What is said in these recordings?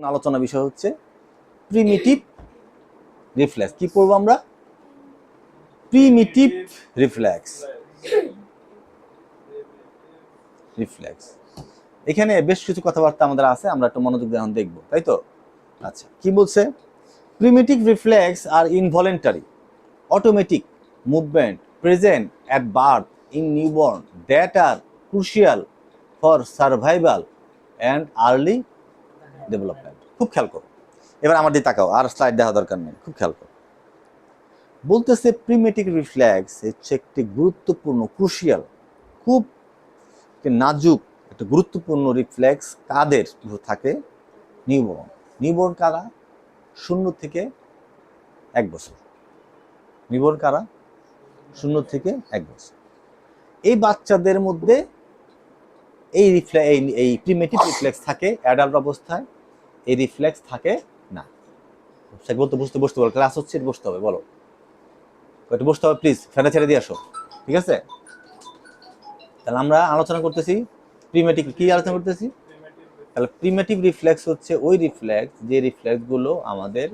আলোচনা বিষয় হচ্ছে প্রিমিটিভ রিফ্লেক্স। কি পড়বো আমরা? Primitive reflex. রিফ্লেক্স এখানে বেশ কিছু কথাবার্তা আমাদের আছে, আমরা একটু মনোযোগ দিয়ে দেখবো, তাই তো? আচ্ছা, কি বলছে? Primitive reflex R involuntary automatic movement present at birth in newborn that are crucial for survival and early development. খুব খেয়াল করো, এবার আমার দিকে তাকাও, আর স্লাইড দেখা দরকার নেই, খুব খেয়াল করো। বলতেছে প্রিমিটিভ রিফ্লেক্স হচ্ছে একটি গুরুত্বপূর্ণ, ক্রুশিয়াল, খুব নাজুক একটা গুরুত্বপূর্ণ রিফ্লেক্স। কাদের থাকে? নিউবর্ন। নিউবর্ন কারা? 0 থেকে 1 বছর। নিউবর্ন কারা? 0 থেকে 1 বছর। এই বাচ্চাদের মধ্যে এই প্রিমিটিভ রিফ্লেক্স থাকে। অ্যাডাল্ট অবস্থায় এই রিফ্লেক্স থাকে না। বলতে বসতে বলো, ক্লাস হচ্ছে, বসতে হবে, বলো একটু বসতে হবে প্লিজ, ফ্যানটা ছেড়ে দিয়ে আসো, ঠিক আছে? তাহলে আমরা আলোচনা করতেছি প্রিমিটিভ, কি আলোচনা করতেছি? তাহলে প্রিমিটিভ রিফ্লেক্স হচ্ছে ওই রিফ্লেক্স যে রিফ্লেক্সগুলো আমাদের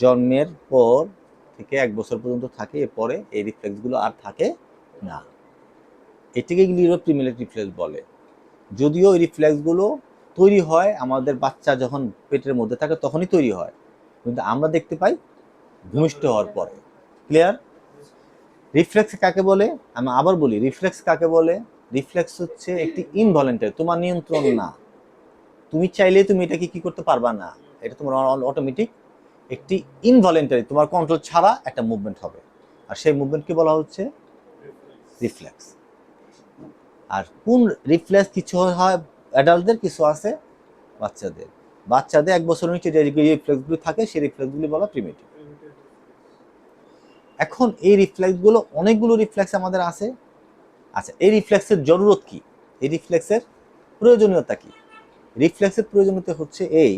জন্মের পর থেকে 1 বছর পর্যন্ত থাকে, এরপরে এই রিফ্লেক্সগুলো আর থাকে না। এটাকে প্রিমিটিভ রিফ্লেক্স বলে। যদিও এই রিফ্লেক্সগুলো তৈরি হয় আমাদের বাচ্চা যখন পেটের মধ্যে থাকে তখনই তৈরি হয়, কিন্তু আমরা দেখতে পাই ভূমিষ্ঠ হওয়ার পরে। ক্লিয়ার? রিফ্লেক্স কাকে বলে? আমি আবার বলি, রিফ্লেক্স কাকে বলে? রিফ্লেক্স হচ্ছে একটি ইনভলেন্টারি, তোমার নিয়ন্ত্রণ না, তুমি চাইলে তুমি এটাকে কি করতে পারবা না, এটা তোমার অটোমেটিক একটি ইনভলেন্টারি, তোমার কন্ট্রোল ছাড়া একটা মুভমেন্ট হবে, আর সেই মুভমেন্টকে বলা হচ্ছে রিফ্লেক্স। আর কোন রিফ্লেক্স কিছু হয় অ্যাডাল্টদের, কিছু আছে বাচ্চাদের। 1 বছরের নিচে যে রিফ্লেক্সগুলো থাকে সেই রিফ্লেক্সগুলি বলা প্রিমিটিভ। এখন এই রিফ্লেক্সগুলো, অনেকগুলো রিফ্লেক্স আমাদের আছে। আচ্ছা, এই রিফ্লেক্সের জরুরত কি? এই রিফ্লেক্সের প্রয়োজনীয়তা কি? রিফ্লেক্সের প্রয়োজনীয়তা হচ্ছে এই,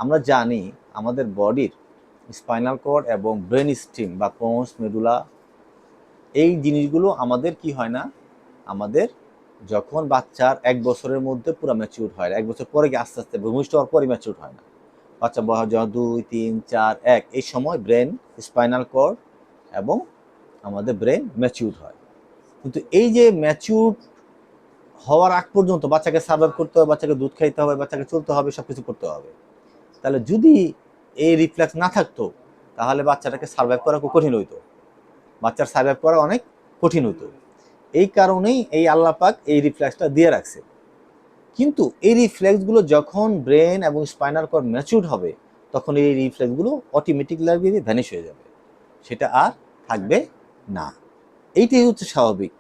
আমরা জানি আমাদের বডির স্পাইনাল কর্ড এবং ব্রেন স্টিম বা পোন্স মেডুলা, এই জিনিসগুলো আমাদের কি হয় না, আমাদের যখন বাচ্চার 1 বছরের মধ্যে পুরো ম্যাচিউর হয়, 1 বছর পরে আস্তে আস্তে ভূমিষ্ঠ হওয়ার পরে ম্যাচিউর হয় না। বাচ্চা বয়স যখন 2, 3, 4, 1, এই সময় ব্রেন, স্পাইনাল কর্ড এবং আমাদের ব্রেন ম্যাচিউর হয়। কিন্তু এই যে ম্যাচিউর হওয়ার আগ পর্যন্ত বাচ্চাকে সার্ভাইভ করতে হবে, বাচ্চাকে দুধ খাইতে হবে, বাচ্চাকে চলতে হবে, সব কিছু করতে হবে। তাহলে যদি এই রিফ্লেক্স না থাকতো তাহলে বাচ্চাটাকে সার্ভাইভ করা খুব কঠিন হইতো, বাচ্চার সার্ভাইভ করা অনেক কঠিন হতো। এই কারণেই এই আল্লাহ পাক এই রিফ্লেক্সটা দিয়ে রাখছে। কিন্তু এই রিফ্লেক্সগুলো যখন ব্রেন এবং স্পাইনাল কর্ড ম্যাচিউরড হবে তখন এই রিফ্লেক্সগুলো অটোমেটিকলি ভ্যানিশ হয়ে যাবে, সেটা আর থাকবে না। এইটাই হচ্ছে স্বাভাবিক।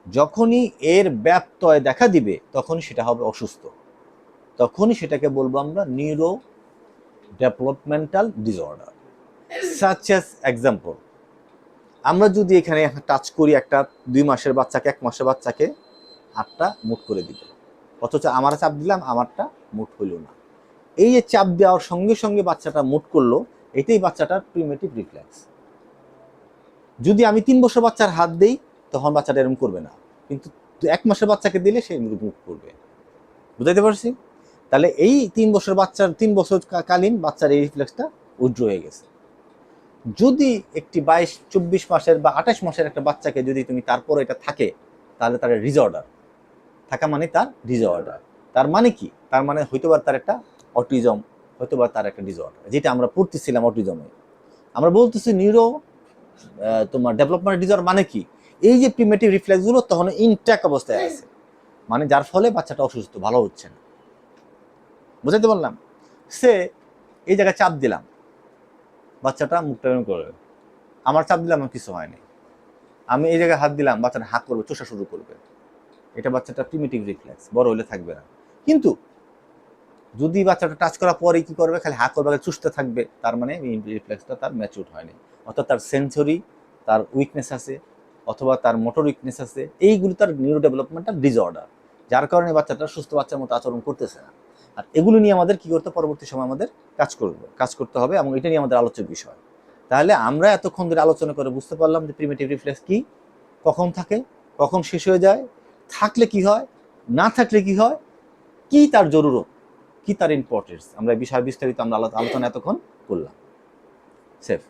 যখনই এর ব্যত্যয় দেখা দিবে তখনই সেটা হবে অসুস্থ, তখনই সেটাকে বলবো আমরা neuro developmental disorder. Such as example, আমরা যদি এখানে টাচ করি একটা 2 মাসের বাচ্চাকে, 1 মাসের বাচ্চাকে, হাতটা মুট করে দিল, অথচ আমার চাপ দিলাম, আমারটা মুট হইল না। এই যে চাপ দেওয়ার সঙ্গে সঙ্গে বাচ্চাটা মুট করলো, এটাই বাচ্চাটার প্রিমিটিভ রিফ্লেক্স। যদি আমি 3 বছর বাচ্চার হাত দেই তখন বাচ্চাটা এরকম করবে না, কিন্তু 1 মাসের বাচ্চাকে দিলে সে মুট করবে। বুঝাইতে পারছি? তাহলে এই 3 বছর বাচ্চার, 3 বছর কালীন বাচ্চার এই রিফ্লেক্সটা উইথড্র হয়ে গেছে। যদি একটি 22-24 মাসের বা 28 মাসের একটা বাচ্চাকে যদি তুমি তারপরে এটা থাকে, তাহলে তার ডিসঅর্ডার থাকা মানে তার ডিসঅর্ডার। তার মানে কি? তার মানে হয়তো বা তার একটা অটিজম, হয়তো বা তার একটা ডিসঅর্ডার, যেটা আমরা পড়তেছিলাম অটিজমে। আমরা বলতেছি নিউরো তোমার ডেভেলপমেন্ট ডিসঅর্ডার মানে কি? এই যে প্রিমিটিভ রিফ্লেক্সগুলো তখন ইনট্যাক্ট অবস্থায় আছে, মানে যার ফলে বাচ্চাটা অসুস্থ, ভালো হচ্ছে না। বুঝাইতে পারলাম? সে এই জায়গায় চাপ দিলাম, বাচ্চাটা মুখটা এরকম করবে, আমার চাপ দিলাম কিছু হয়নি। আমি এই জায়গায় হাত দিলাম, বাচ্চাটা হাত করবে, চোষা শুরু করবে, এটা বাচ্চাটা প্রিমিটিভ রিফ্লেক্স, বড় হলে থাকবে না। কিন্তু যদি বাচ্চাটা টাচ করার পরে কি করবে, খালি হাত করবে, চুষতে থাকবে, তার মানে এই রিফ্লেক্সটা তার ম্যাচিউর হয়নি, অর্থাৎ তার সেন্সরি, তার উইকনেস আছে, অথবা তার মোটর উইকনেস আছে, এইগুলো তার নিউরো ডেভেলপমেন্টাল ডিসঅর্ডার, যার কারণে বাচ্চাটা সুস্থ বাচ্চার মতো আচরণ করতেছে না। আর এগুলো নিয়ে আমাদের কি করতে, পরবর্তী সময় আমাদের কাজ করতে হবে, এবং এটা নিয়ে আমাদের আলোচ্য বিষয়। তাহলে আমরা এতক্ষণ ধরে আলোচনা করে বুঝতে পারলাম যে প্রিমিটিভ রিফ্লেক্স কি, কখন থাকে, কখন শেষ হয়ে যায়, থাকলে কি হয়, না থাকলে কি হয়, কি তার জরুরত, কি তার ইম্পর্টেন্স, আমরা এই বিষয়ে বিস্তারিত আমরা আলোচনা এতক্ষণ করলাম। সেফ।